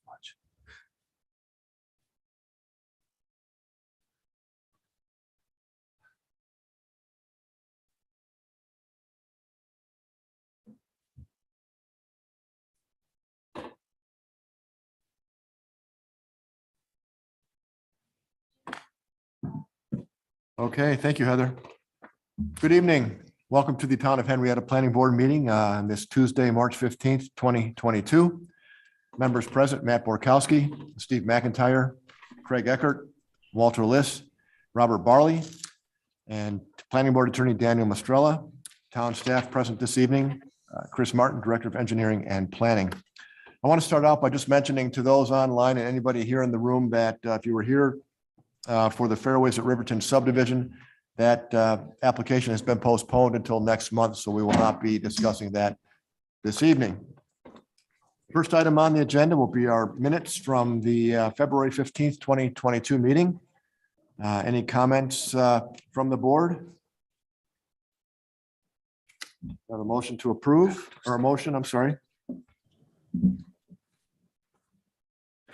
much. Okay, thank you, Heather. Good evening. Welcome to the Town of Henrietta Planning Board meeting on this Tuesday, March 15th, 2022. Members present, Matt Borkowski, Steve McIntyre, Craig Eckert, Walter Liss, Robert Barley, and Planning Board Attorney Daniel Mastrella. Town staff present this evening, Chris Martin, Director of Engineering and Planning. I want to start out by just mentioning to those online and anybody here in the room that if you were here for the Fairways at Riverton subdivision, that application has been postponed until next month, so we will not be discussing that this evening. First item on the agenda will be our minutes from the February 15th, 2022 meeting. Any comments from the board? Have a motion to approve, or a motion, I'm sorry.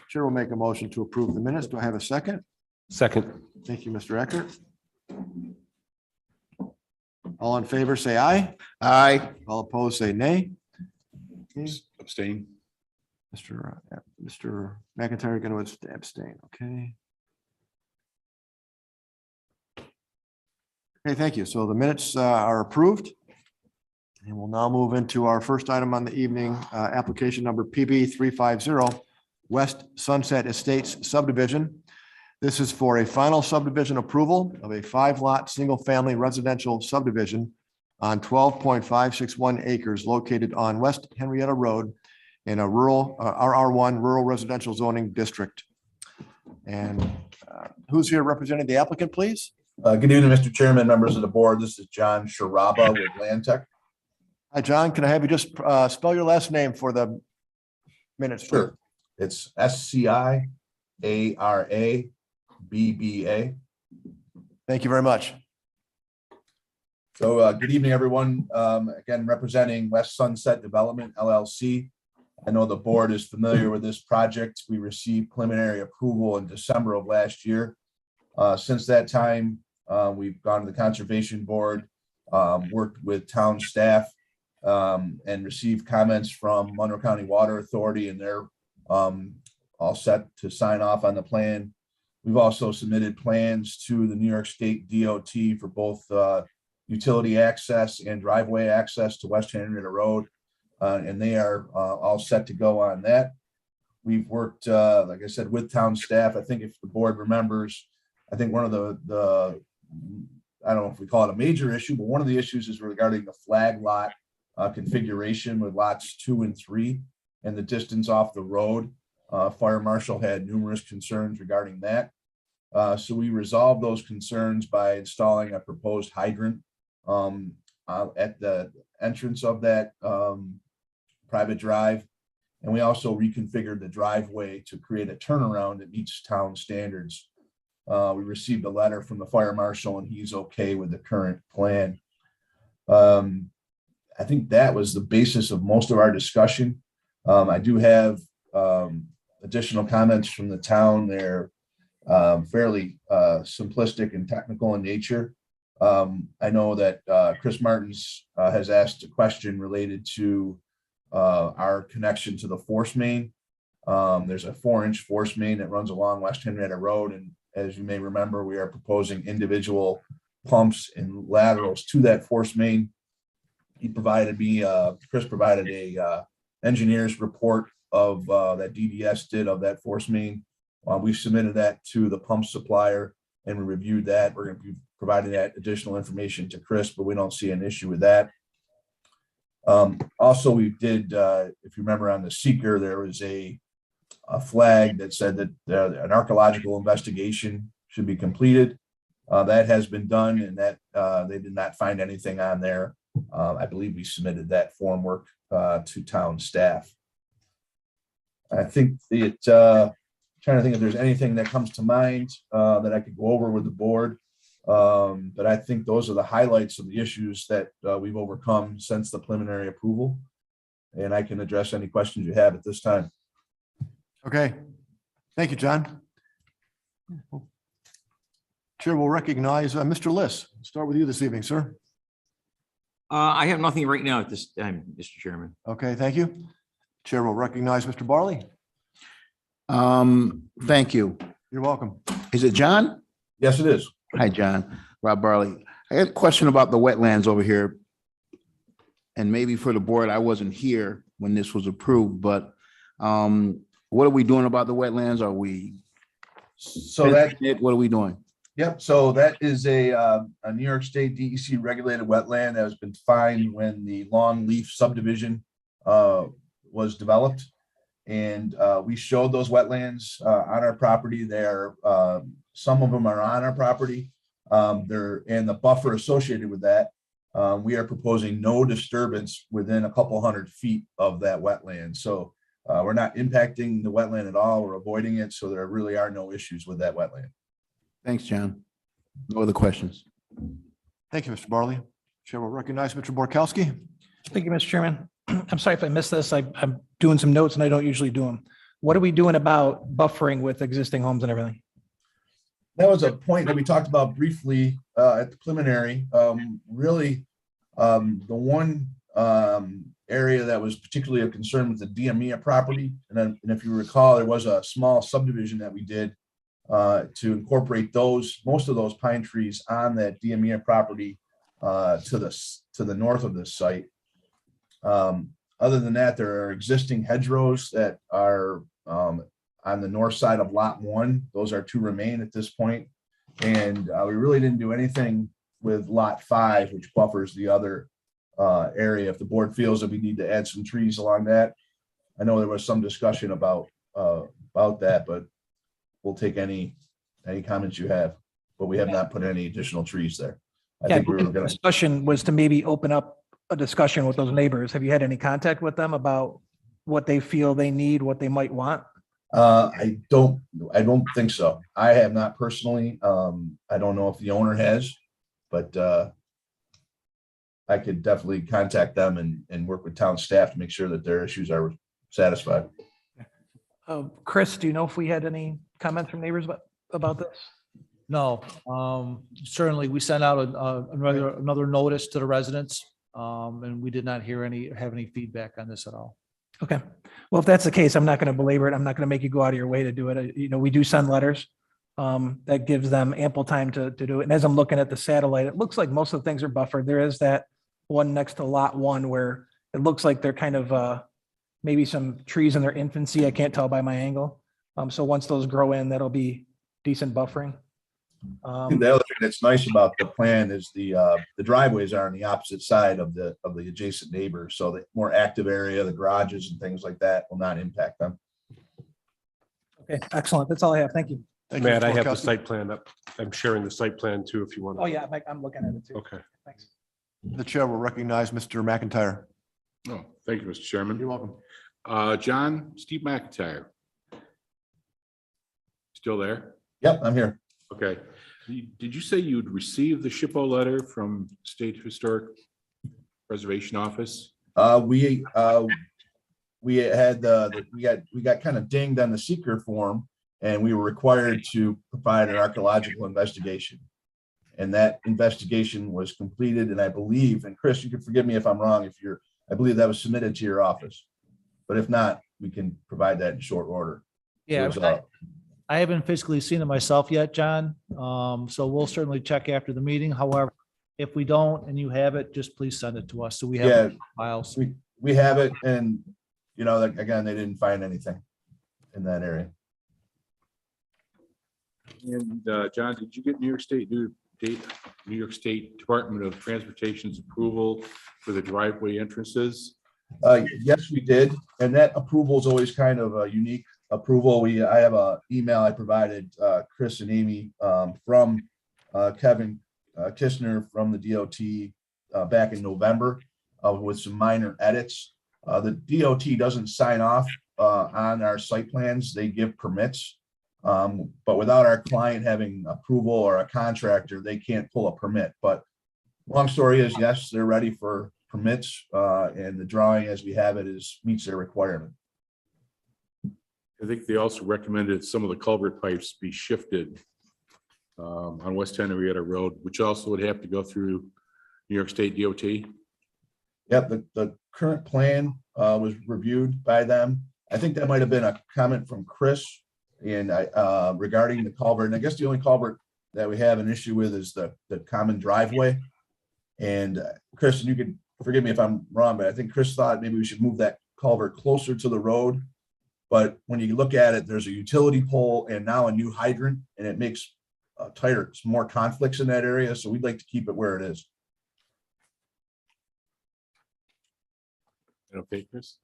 Chair will make a motion to approve the minutes. Do I have a second? Second. Thank you, Mr. Eckert. All in favor, say aye. Aye. All opposed, say nay. Okay. Abstain. Mr. McIntyre going to abstain. Okay. Okay, thank you. So the minutes are approved. And we'll now move into our first item on the evening, application number PB 350, West Sunset Estates subdivision. This is for a final subdivision approval of a 5-lot, single-family residential subdivision on 12.561 acres located on West Henrietta Road in a rural RR1 rural residential zoning district. And who's here representing the applicant, please? Good evening, Mr. Chairman, members of the board. This is John Sharaba with Land Tech. Hi, John. Can I have you just spell your last name for the minutes? Sure. It's SCIARABBA. Thank you very much. So good evening, everyone. Again, representing West Sunset Development, LLC. I know the board is familiar with this project. We received preliminary approval in December of last year. Since that time, we've gone to the Conservation Board, worked with town staff, and received comments from Monroe County Water Authority, and they're all set to sign off on the plan. We've also submitted plans to the New York State DOT for both utility access and driveway access to West Henrietta Road, and they are all set to go on that. We've worked, like I said, with town staff. I think if the board remembers, I think one of the I don't know if we call it a major issue, but one of the issues is regarding the flag lot configuration with lots 2 and 3 and the distance off the road. Fire marshal had numerous concerns regarding that. So we resolved those concerns by installing a proposed hydrant at the entrance of that private drive. And we also reconfigured the driveway to create a turnaround that meets town standards. We received a letter from the fire marshal and he's okay with the current plan. I think that was the basis of most of our discussion. I do have additional comments from the town. They're fairly simplistic and technical in nature. I know that Chris Martins has asked a question related to our connection to the force main. There's a 4-inch force main that runs along West Henrietta Road, and as you may remember, we are proposing individual pumps and laterals to that force main. He provided me, Chris provided a engineer's report of that DDS did of that force main. We've submitted that to the pump supplier and we reviewed that. We're going to be providing that additional information to Chris, but we don't see an issue with that. Also, we did, if you remember on the seeker, there was a flag that said that an archaeological investigation should be completed. That has been done and that they did not find anything on there. I believe we submitted that form work to town staff. I think trying to think if there's anything that comes to mind that I could go over with the board. But I think those are the highlights of the issues that we've overcome since the preliminary approval. And I can address any questions you have at this time. Okay. Thank you, John. Chair will recognize Mr. Liss. Start with you this evening, sir. I have nothing right now at this time, Mr. Chairman. Okay, thank you. Chair will recognize Mr. Barley. Thank you. You're welcome. Is it John? Yes, it is. Hi, John. Rob Barley. I had a question about the wetlands over here. And maybe for the board, I wasn't here when this was approved, but what are we doing about the wetlands? Are we, So that, what are we doing? yep, so that is a New York State DEC regulated wetland that has been defined when the long leaf subdivision was developed. And we showed those wetlands on our property there. Some of them are on our property. And the buffer associated with that. We are proposing no disturbance within a couple 100 feet of that wetland. So we're not impacting the wetland at all. We're avoiding it. So there really are no issues with that wetland. Thanks, John. No other questions. Thank you, Mr. Barley. Chair will recognize Mr. Borkowski. Thank you, Mr. Chairman. I'm sorry if I missed this. I'm doing some notes and I don't usually do them. What are we doing about buffering with existing homes and everything? That was a point that we talked about briefly at the preliminary. Really, the one area that was particularly of concern was the Diamia property. And if you recall, there was a small subdivision that we did to incorporate most of those pine trees on that Diamia property to the north of this site. Other than that, there are existing hedgerows that are on the north side of lot 1. Those are to remain at this point. And we really didn't do anything with lot 5, which buffers the other area. If the board feels that we need to add some trees along that, I know there was some discussion about that, but we'll take any comments you have, but we have not put any additional trees there. I think we were The gonna, discussion was to maybe open up a discussion with those neighbors. Have you had any contact with them about what they feel they need, what they might want? I don't think so. I have not personally. I don't know if the owner has, but I could definitely contact them and work with town staff to make sure that their issues are satisfied. Chris, do you know if we had any comments from neighbors about this? No, certainly we sent out another notice to the residents, and we did not have any feedback on this at all. Okay. Well, if that's the case, I'm not going to belabor it. I'm not going to make you go out of your way to do it. We do send letters. That gives them ample time to do it. And as I'm looking at the satellite, it looks like most of the things are buffered. There is that one next to lot 1 where it looks like they're kind of maybe some trees in their infancy. I can't tell by my angle. So once those grow in, that'll be decent buffering. The other thing that's nice about the plan is the driveways are on the opposite side of the adjacent neighbors. So the more active area, the garages and things like that will not impact them. Okay, excellent. That's all I have. Thank you. Thank you, Matt, Mr. I have the Borkowski. site plan up. I'm sharing the site plan too, if you want. Oh, yeah, I'm looking at it too. Okay. Thanks. The chair will recognize Mr. McIntyre. Oh, thank you, Mr. Chairman. You're welcome. Steve McIntyre. Still there? Yep, I'm here. Okay. Did you say you'd received the SHPO letter from State Historic Preservation Office? We got kind of dinged on the seeker form, and we were required to provide an archaeological investigation. And that investigation was completed, and I believe, and Chris, you can forgive me if I'm wrong, I believe that was submitted to your office. But if not, we can provide that in short order. Yeah, It was, I haven't physically seen it myself yet, John. So we'll certainly check after the meeting. However, if we don't and you have it, just please send it to us so we have Yeah. it in files. we have it, and again, they didn't find anything in that area. And John, did you get New York State Department of Transportation's approval for the driveway entrances? Yes, we did, and that approval is always kind of a unique approval. I have an email I provided Chris and Amy from Kevin Kistner from the DOT back in November with some minor edits. The DOT doesn't sign off on our site plans. They give permits, but without our client having approval or a contractor, they can't pull a permit. But long story is, yes, they're ready for permits, and the drawing as we have it meets their requirement. I think they also recommended some of the culvert pipes be shifted on West Henrietta Road, which also would have to go through New York State DOT. Yep, the current plan was reviewed by them. I think that might have been a comment from Chris and regarding the culvert. And I guess the only culvert that we have an issue with is the common driveway. And Chris, you could forgive me if I'm wrong, but I think Chris thought maybe we should move that culvert closer to the road. But when you look at it, there's a utility pole and now a new hydrant, and it makes tighter, more conflicts in that area. So we'd like to keep it where it is. Okay, Chris?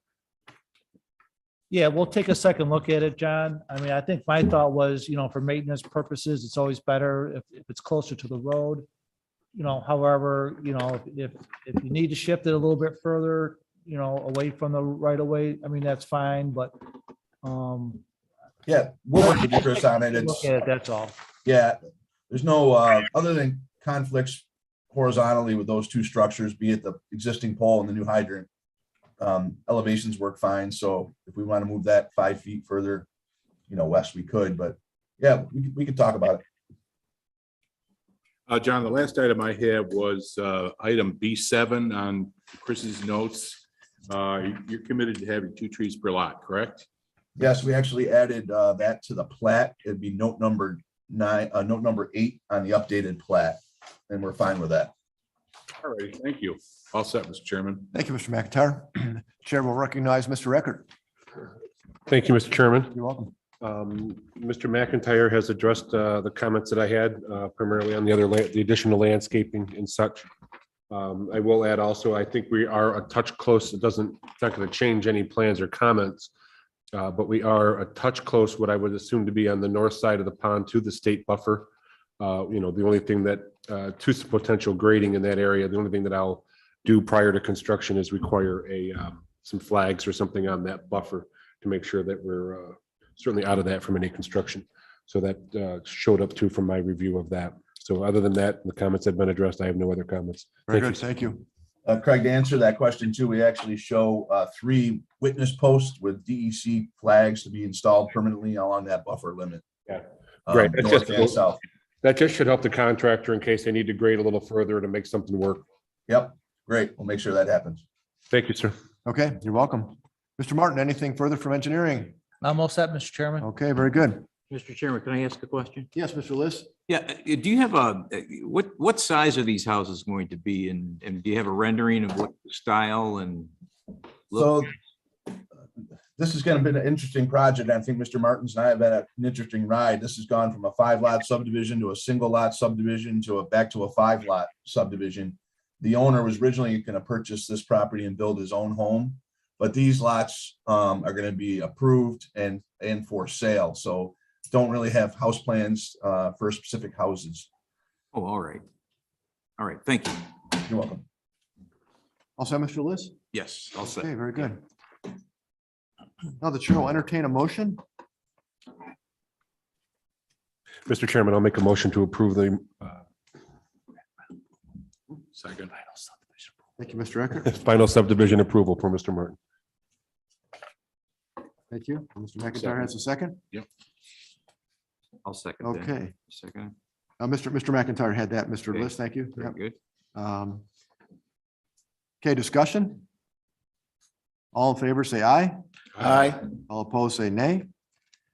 Yeah, we'll take a second look at it, John. I mean, I think my thought was, for maintenance purposes, it's always better if it's closer to the road. However, if you need to shift it a little bit further, away from the right of way, I mean, that's fine, but Yeah, we'll work with you, Chris, on it. look at it, that's all. Yeah, there's no, other than conflicts horizontally with those two structures, be it the existing pole and the new hydrant. Elevations work fine, so if we want to move that 5 feet further, west, we could, but yeah, we could talk about it. John, the last item I have was item B7 on Chris's notes. You're committed to having 2 trees per lot, correct? Yes, we actually added that to the plat. It'd be note number 8 on the updated plat, and we're fine with that. All right, thank you. All set, Mr. Chairman. Thank you, Mr. McIntyre. Chair will recognize Mr. Eckert. Thank you, Mr. Chairman. You're welcome. Mr. McIntyre has addressed the comments that I had primarily on the additional landscaping and such. I will add also, I think we are a touch close. It's not going to change any plans or comments, but we are a touch close, what I would assume to be on the north side of the pond to the state buffer. The only thing that to some potential grading in that area, the only thing that I'll do prior to construction is require some flags or something on that buffer to make sure that we're certainly out of that from any construction. So that showed up too from my review of that. So other than that, the comments have been addressed. I have no other comments. Very Thank good. you. Thank you. Craig, to answer that question too, we actually show 3 witness posts with DEC flags to be installed permanently along that buffer limit. Yeah. Great. That's North just- and south. That just should help the contractor in case they need to grade a little further to make something work. Yep, great. We'll make sure that happens. Thank you, sir. Okay, you're welcome. Mr. Martin, anything further from engineering? I'm all set, Mr. Chairman. Okay, very good. Mr. Chairman, can I ask a question? Yes, Mr. List? Yeah, do you have what size are these houses going to be? And do you have a rendering of what style and look? So this is going to be an interesting project. I think Mr. Martins and I have had an interesting ride. This has gone from a 5-lot subdivision to a single lot subdivision to back to a 5-lot subdivision. The owner was originally going to purchase this property and build his own home, but these lots are going to be approved and for sale. So don't really have house plans for specific houses. Oh, all right. All right, thank you. You're welcome. Also, Mr. List? Yes, I'll say. Okay, very good. Now the chair will entertain a motion. Mr. Chairman, I'll make a motion to approve the Second. Thank you, Mr. Eckert. final subdivision approval for Mr. Martin. Thank you. Mr. McIntyre has a second. I'll second that. Okay. Second. Mr. McIntyre had that, Mr. Okay. List. Thank you. Very Yep. good. Okay, discussion? All in favor, say aye. Aye. All opposed, say nay.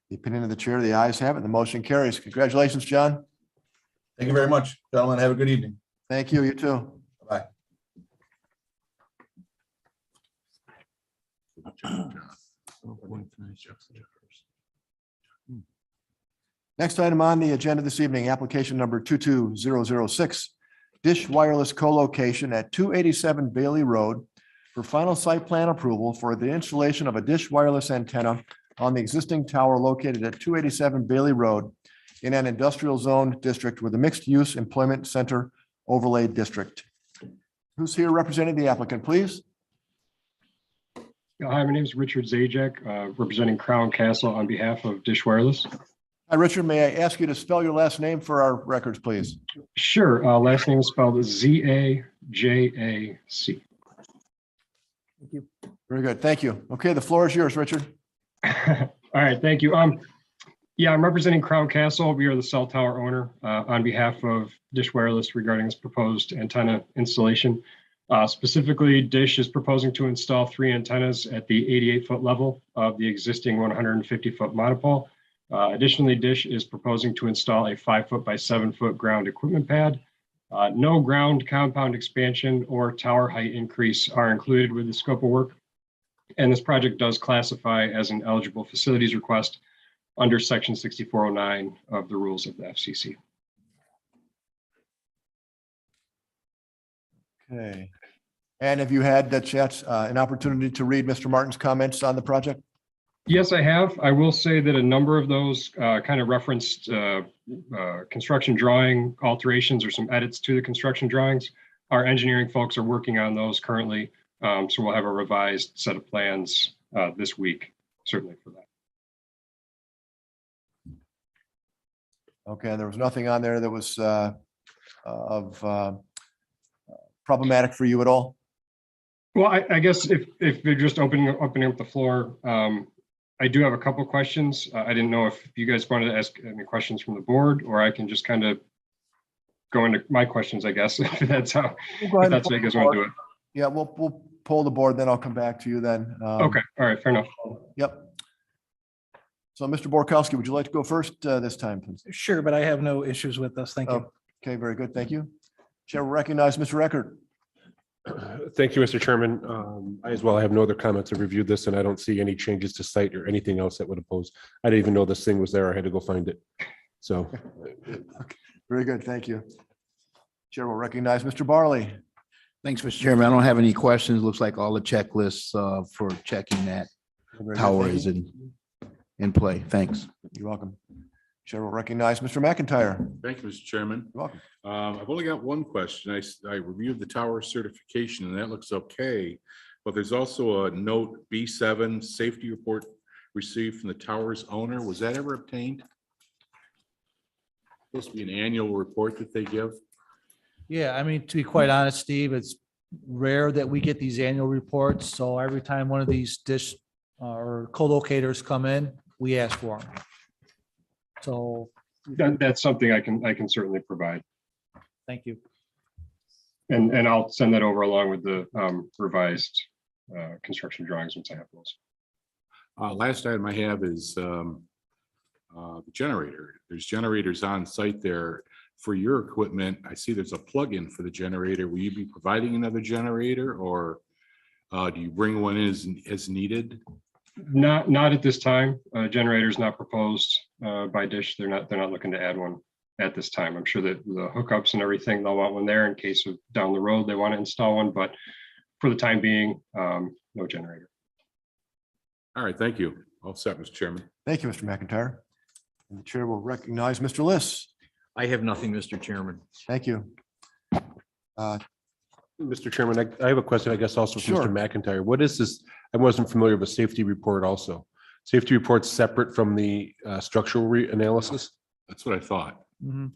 The opinion of the chair, the ayes have it. The motion carries. Congratulations, John. Thank you very much, gentlemen. Have a good evening. Thank you. You too. Bye. Next item on the agenda this evening, application number 22006, Dish Wireless Co-location at 287 Bailey Road for final site plan approval for the installation of a dish wireless antenna on the existing tower located at 287 Bailey Road in an industrial zone district with a mixed-use employment center overlay district. Who's here representing the applicant, please? Hi, my name is Richard Zajac, representing Crown Castle on behalf of Dish Wireless. Hi, Richard. May I ask you to spell your last name for our records, please? Sure. Last name is spelled Zajac. Very good. Thank you. Okay, the floor is yours, Richard. All right, thank you. Yeah, I'm representing Crown Castle. We are the cell tower owner on behalf of Dish Wireless regarding this proposed antenna installation. Specifically, Dish is proposing to install 3 antennas at the 88-foot level of the existing 150-foot monopole. Additionally, Dish is proposing to install a 5-foot by 7-foot ground equipment pad. No ground compound expansion or tower height increase are included with the scope of work. And this project does classify as an eligible facilities request under section 6409 of the rules of the FCC. Okay. And have you had the chance, an opportunity to read Mr. Martin's comments on the project? Yes, I have. I will say that a number of those kind of referenced construction drawing alterations or some edits to the construction drawings. Our engineering folks are working on those currently. So we'll have a revised set of plans this week, certainly for that. Okay, there was nothing on there that was problematic for you at all? Well, I guess if you're just opening up the floor, I do have a couple questions. I didn't know if you guys wanted to ask any questions from the board, or I can just kind of go into my questions, I guess, if that's how you guys want to do it. Yeah, we'll pull the board, then I'll come back to you then. Okay, all right, fair enough. Yep. So Mr. Borkowski, would you like to go first this time, please? Sure, but I have no issues with this. Thank you. Okay, very good. Thank you. Chair will recognize Mr. Record. Thank you, Mr. Chairman. I as well have no other comments. I reviewed this and I don't see any changes to site or anything else that would oppose. I didn't even know this thing was there. I had to go find it. So. Okay, very good. Thank you. Chair will recognize Mr. Barley. Thanks, Mr. Chairman. I don't have any questions. Looks like all the checklists for checking that Very good. tower Thank is you. in play. Thanks. You're welcome. Chair will recognize Mr. McIntyre. Thank you, Mr. Chairman. You're welcome. I've only got one question. I reviewed the tower certification and that looks okay. But there's also a note B7 safety report received from the tower's owner. Was that ever obtained? Supposed to be an annual report that they give. Yeah, I mean, to be quite honest, Steve, it's rare that we get these annual reports. So every time one of these dish or co-locators come in, we ask for them. So That's something I can certainly provide. thank you. And I'll send that over along with the revised construction drawings once I have those. Last item I have is the generator. There's generators on site there for your equipment. I see there's a plug-in for the generator. Will you be providing another generator or do you bring one in as needed? Not at this time. Generator is not proposed by Dish. They're not looking to add one at this time. I'm sure that the hookups and everything, they'll want one there in case of down the road they want to install one, but for the time being, no generator. All right, thank you. All set, Mr. Chairman. Thank you, Mr. McIntyre. And the chair will recognize Mr. Liss. I have nothing, Mr. Chairman. Thank you. Mr. Chairman, I have a question, I guess, also for Sure. Mr. McIntyre. What is this? I wasn't familiar with a safety report also. Safety reports separate from the structural analysis? That's what I thought. Mhm.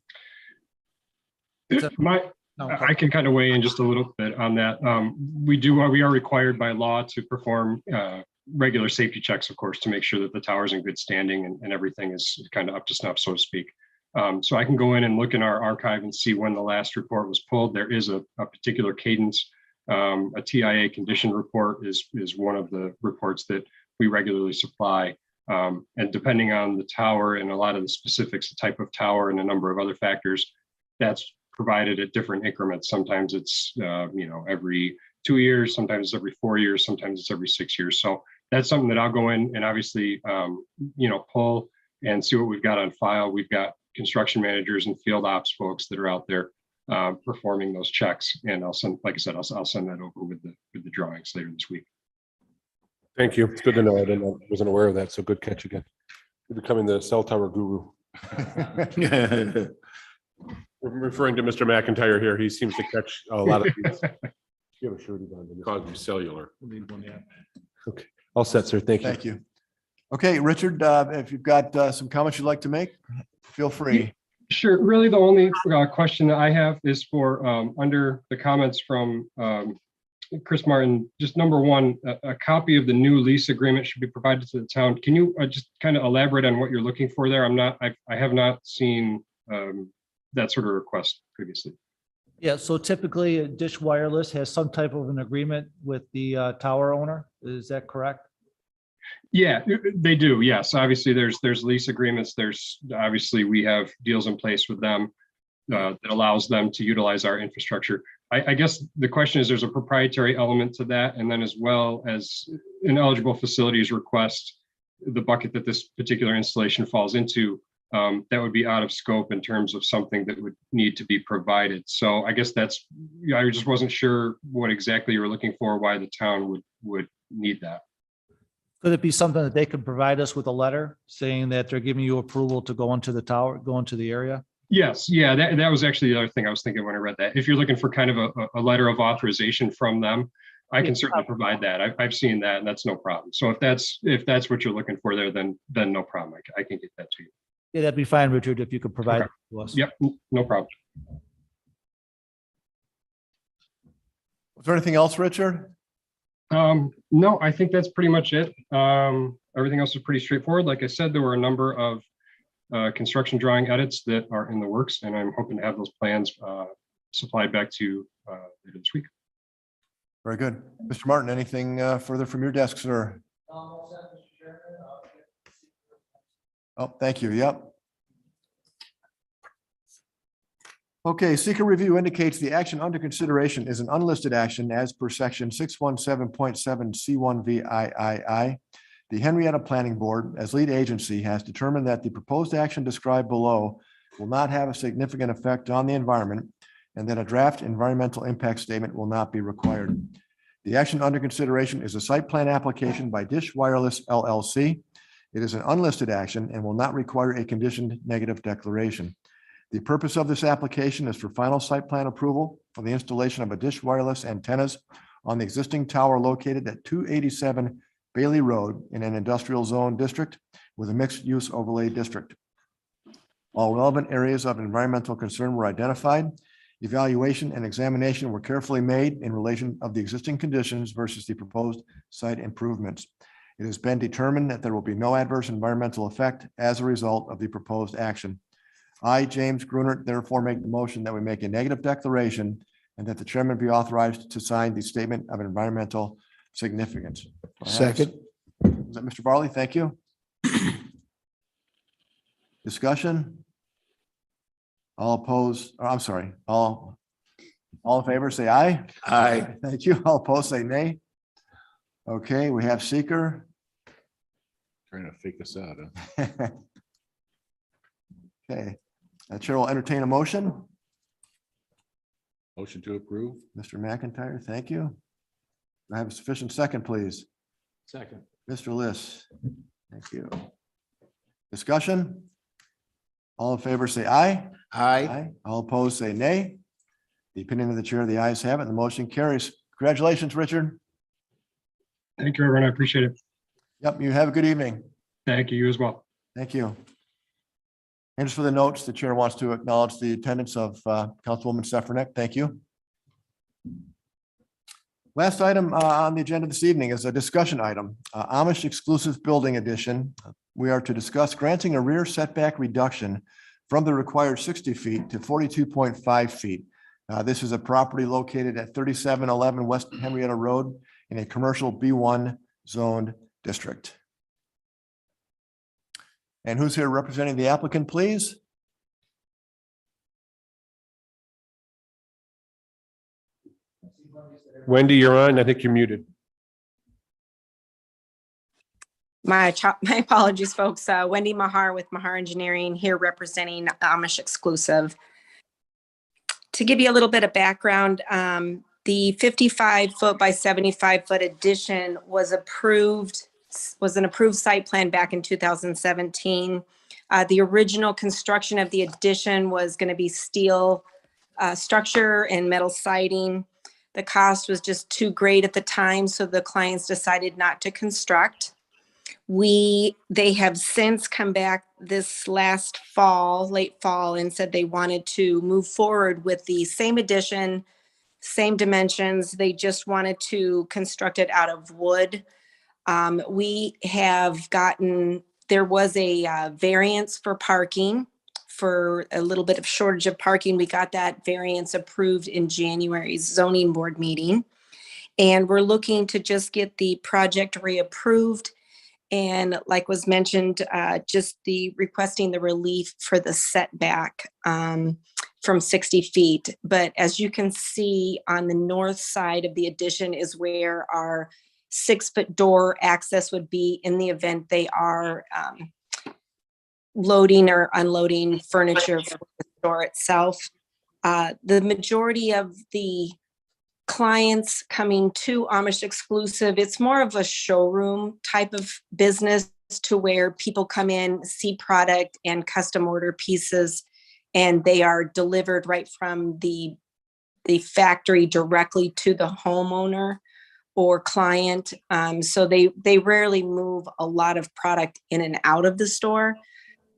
No, I can kind of weigh in just a little bit on that. We are required by law to perform regular safety checks, of course, to make sure that the tower's in good standing and everything is kind of up to snuff, so to speak. So I can go in and look in our archive and see when the last report was pulled. There is a particular cadence. A TIA condition report is one of the reports that we regularly supply. And depending on the tower and a lot of the specifics, the type of tower and a number of other factors, that's provided at different increments. Sometimes it's every 2 years, sometimes it's every 4 years, sometimes it's every 6 years. So that's something that I'll go in and obviously pull and see what we've got on file. We've got construction managers and field ops folks that are out there performing those checks. And I'll send, like I said, I'll send that over with the drawings later this week. Thank you. It's good to know. I wasn't aware of that. So good catch again. You're becoming the cell tower guru. We're referring to Mr. McIntyre here. He seems to catch a lot of these. You have a shirt on. Cosby Cellular. Okay. All set, sir. Thank you. Thank you. Okay, Richard, if you've got some comments you'd like to make, feel free. Sure. Really, the only question that I have is for under the comments from Chris Martin, just number one, a copy of the new lease agreement should be provided to the town. Can you just kind of elaborate on what you're looking for there? I have not seen that sort of request previously. Yeah, so typically Dish Wireless has some type of an agreement with the tower owner. Is that correct? Yeah, they do. Yes, obviously there's lease agreements. There's obviously we have deals in place with them that allows them to utilize our infrastructure. I guess the question is, there's a proprietary element to that, and then as well as an eligible facilities request, the bucket that this particular installation falls into, that would be out of scope in terms of something that would need to be provided. So I guess I just wasn't sure what exactly you were looking for, why the town would need that. Could it be something that they could provide us with a letter saying that they're giving you approval to go into the tower, go into the area? Yes, yeah, that was actually the other thing I was thinking when I read that. If you're looking for kind of a letter of authorization from them, I can certainly provide that. I've seen that, and that's no problem. So if that's what you're looking for there, then no problem. I can get that to you. Yeah, that'd be fine, Richard, if you could provide it to us. Yep, no problem. Was there anything else, Richard? No, I think that's pretty much it. Everything else is pretty straightforward. Like I said, there were a number of construction drawing edits that are in the works, and I'm hoping to have those plans supplied back to you later this week. Very good. Mr. Martin, anything further from your desk, sir? Oh, thank you. Yep. Okay, seeker review indicates the action under consideration is an unlisted action as per section 617.7 C1 VIII. The Henrietta Planning Board, as lead agency, has determined that the proposed action described below will not have a significant effect on the environment and that a draft environmental impact statement will not be required. The action under consideration is a site plan application by Dish Wireless LLC. It is an unlisted action and will not require a conditioned negative declaration. The purpose of this application is for final site plan approval for the installation of a Dish Wireless antennas on the existing tower located at 287 Bailey Road in an industrial zone district with a mixed use overlay district. All relevant areas of environmental concern were identified. Evaluation and examination were carefully made in relation of the existing conditions versus the proposed site improvements. It has been determined that there will be no adverse environmental effect as a result of the proposed action. I, James Gruner, therefore make the motion that we make a negative declaration and that the chairman be authorized to sign the statement of environmental significance. Second. Is that Mr. Barley? Thank you. Discussion? All opposed, or I'm sorry, all in favor, say aye. Aye. Thank you. All opposed, say nay. Okay, we have seeker. Trying to fake this out. Huh? Okay, chair will entertain a motion. Motion to approve. Mr. McIntyre, thank you. I have a sufficient second, please. Second. Mr. Liss, thank you. Discussion? All in favor, say aye. Aye. All opposed, say nay. The opinion of the chair, the ayes have it. The motion carries. Congratulations, Richard. Thank you, everyone. I appreciate it. Yep, you have a good evening. Thank you as well. Thank you. And just for the notes, the chair wants to acknowledge the attendance of Councilwoman Sefranek. Thank you. Last item on the agenda this evening is a discussion item, Amish exclusive building addition. We are to discuss granting a rear setback reduction from the required 60 feet to 42.5 feet. This is a property located at 3711 West Henrietta Road in a commercial B1 zoned district. And who's here representing the applicant, please? Wendy, you're on. I think you're muted. My apologies, folks. Wendy Mahar with Mahar Engineering here representing Amish Exclusive. To give you a little bit of background, the 55-foot by 75-foot addition was an approved site plan back in 2017. The original construction of the addition was going to be steel structure and metal siding. The cost was just too great at the time, so the clients decided not to construct. They have since come back this last fall, late fall, and said they wanted to move forward with the same addition, same dimensions. They just wanted to construct it out of wood. There was a variance for parking, for a little bit of shortage of parking. We got that variance approved in January's zoning board meeting. And we're looking to just get the project reapproved. And like was mentioned, just requesting the relief for the setback from 60 feet. But as you can see on the north side of the addition is where our 6-foot door access would be in the event they are loading or unloading furniture for the store itself. The majority of the clients coming to Amish Exclusive, it's more of a showroom type of business, to where people come in, see product and custom order pieces, and they are delivered right from the factory directly to the homeowner or client. So they rarely move a lot of product in and out of the store.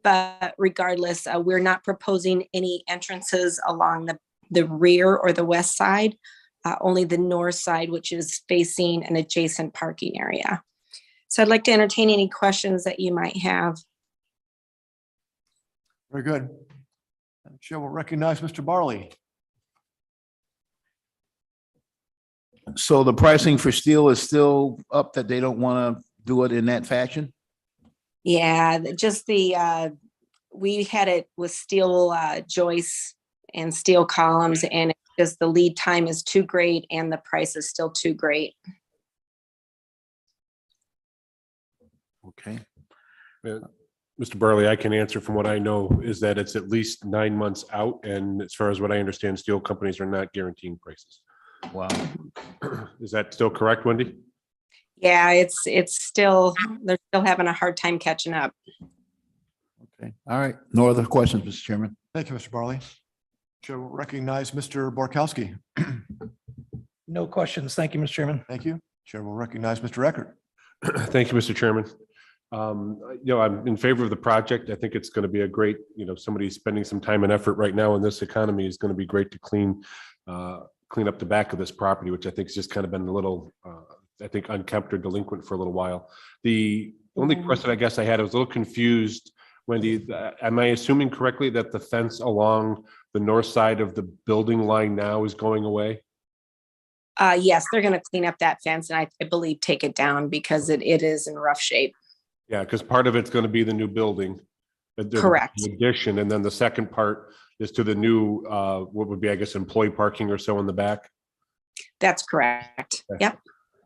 But regardless, we're not proposing any entrances along the rear or the west side, only the north side, which is facing an adjacent parking area. So I'd like to entertain any questions that you might have. Very good. Chair will recognize Mr. Barley. So the pricing for steel is still up, that they don't want to do it in that fashion? Yeah, just we had it with steel joists and steel columns, and it's just the lead time is too great and the price is still too great. Okay. Mr. Burley, I can answer from what I know is that it's at least 9 months out. And as far as what I understand, steel companies are not guaranteeing prices. Wow. Is that still correct, Wendy? Yeah, it's still, they're still having a hard time catching up. Okay. All right. No other questions, Mr. Chairman. Thank you, Mr. Barley. Chair will recognize Mr. Borkowski. No questions. Thank you, Mr. Chairman. Thank you. Chair will recognize Mr. Eckert. Thank you, Mr. Chairman. I'm in favor of the project. I think it's going to be a great, somebody spending some time and effort right now in this economy is going to be great to clean up the back of this property, which I think has just kind of been a little, unkempt or delinquent for a little while. The only question I guess I had, I was a little confused, Wendy, am I assuming correctly that the fence along the north side of the building line now is going away? Yes, they're going to clean up that fence and I believe take it down because it is in rough shape. Yeah, because part of it's going to be the new building. Correct. Addition, and then the second part is to the new, what would be, I guess, employee parking or so in the back. That's correct. Okay. Yep.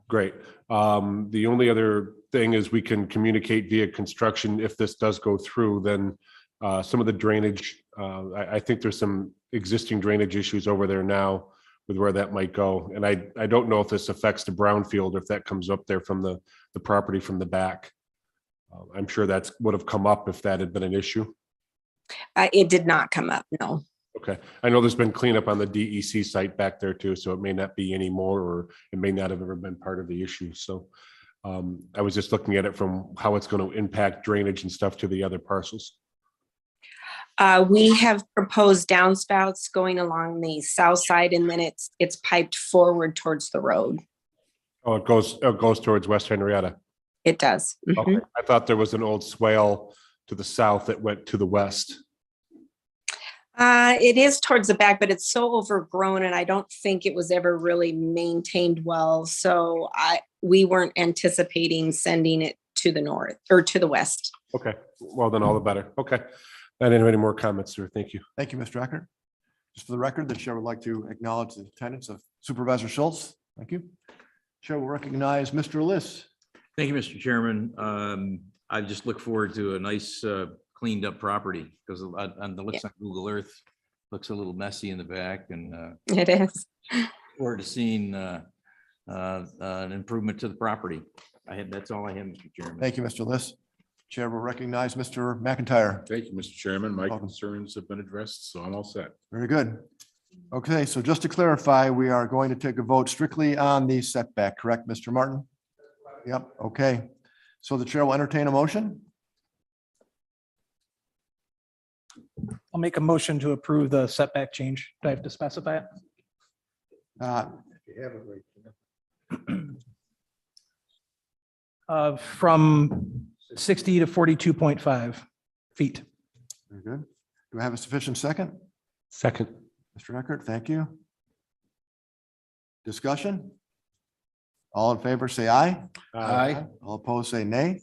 Great. The only other thing is we can communicate via construction. If this does go through, then some of the drainage, I think there's some existing drainage issues over there now with where that might go. And I don't know if this affects the brownfield, or if that comes up there from the property from the back. I'm sure that's would have come up if that had been an issue. It did not come up, no. Okay. I know there's been cleanup on the DEC site back there too, so it may not be anymore, or it may not have ever been part of the issue. So I was just looking at it from how it's going to impact drainage and stuff to the other parcels. We have proposed downspouts going along the south side, and then it's piped forward towards the road. Oh, it goes towards West Henrietta. It does. Okay. I thought there was an old swale to the south that went to the west. It is towards the back, but it's so overgrown and I don't think it was ever really maintained well. So we weren't anticipating sending it to the north or to the west. Okay. Well, then all the better. Okay. I didn't have any more comments, sir. Thank you. Thank you, Mr. Eckert. Just for the record, the chair would like to acknowledge the attendance of Supervisor Schultz. Thank you. Chair will recognize Mr. Liss. Thank you, Mr. Chairman. I just look forward to a nice cleaned up property, because on the looks on Google Earth, looks a little messy in the back, and It is. forward to seeing an improvement to the property. That's all I have, Mr. Chairman. Thank you, Mr. Liss. Chair will recognize Mr. McIntyre. Thank you, Mr. Chairman. My Welcome. concerns have been addressed, so I'm all set. Very good. Okay, so just to clarify, we are going to take a vote strictly on the setback, correct, Mr. Martin? Yep, okay. So the chair will entertain a motion. I'll make a motion to approve the setback change. Do I have to specify it? From 60 to 42.5 feet. Very good. Do I have a sufficient second? Second. Mr. Eckert, thank you. Discussion? All in favor, say aye. Aye. All opposed, say nay.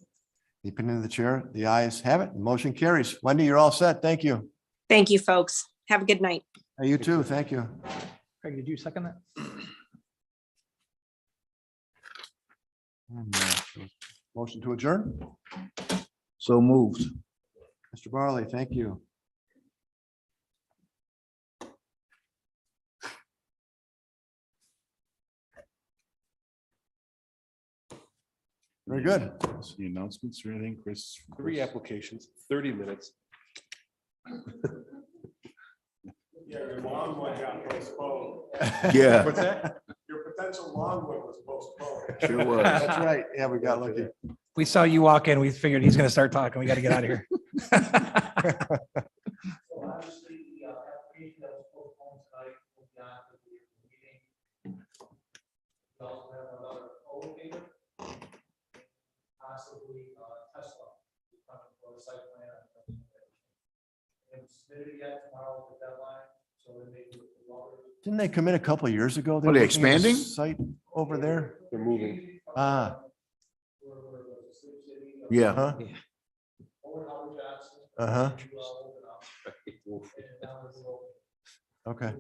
The opinion of the chair, the ayes have it. Motion carries. Wendy, you're all set. Thank you. Thank you, folks. Have a good night. You too. Thank you. Craig, did you second that? Motion to adjourn. So moved. Mr. Barley, thank you. Very good. The announcements or anything, Chris? 3 applications, 30 minutes. Your long one got postponed. Yeah, What's that? Your potential long one was postponed. sure was. That's right. Yeah, we got lucky. We saw you walk in. We figured he's going to start talking. We got to get out of here. So obviously, the application that was postponed tonight will be on to the meeting. We also have another elevator, possibly Tesla, coming for a site plan. And submitted yet tomorrow with the deadline, so they may do it for longer. Didn't they come in a couple of years ago? Are they were looking at a expanding? Site over there? They're moving. Ah, Yeah. huh? Uh-huh. Okay.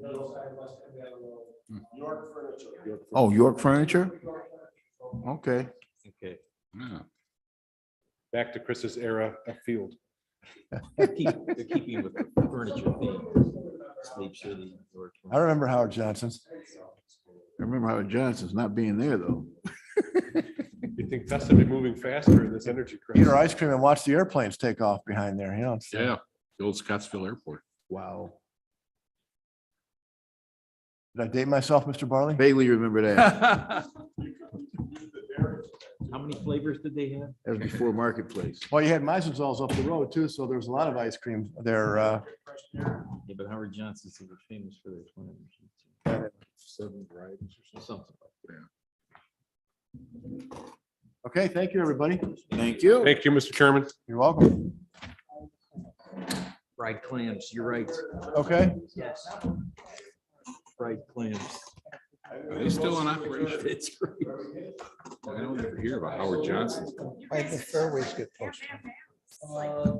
York Furniture. Oh, York Furniture? Okay. Okay. Yeah. Back to Chris's era of field. They're keeping with the furniture theme. Make sure the. I remember Howard Johnson's. I remember Howard Johnson's not being there, though. You think Tesla be moving faster in this energy crisis? Eat our ice cream and watch the airplanes take off behind there, you know. it's- Yeah, the old Scottsville Airport. Wow. Did I date myself, Mr. Barley? Vaguely remember that. How many flavors did they have? That was before Marketplace. Well, you had Meisenthals up the road too, so there was a lot of ice cream there. Yeah, but Howard Johnson's were famous for their twin machines. 7 varieties or something like that. Okay, thank you, everybody. Thank you. Thank you, Mr. Chairman. You're welcome. Fried clams, you're right. Okay. Fried clams. Are they still in operation? It's great. I don't ever hear about Howard Johnson's. Why the fairways get postponed?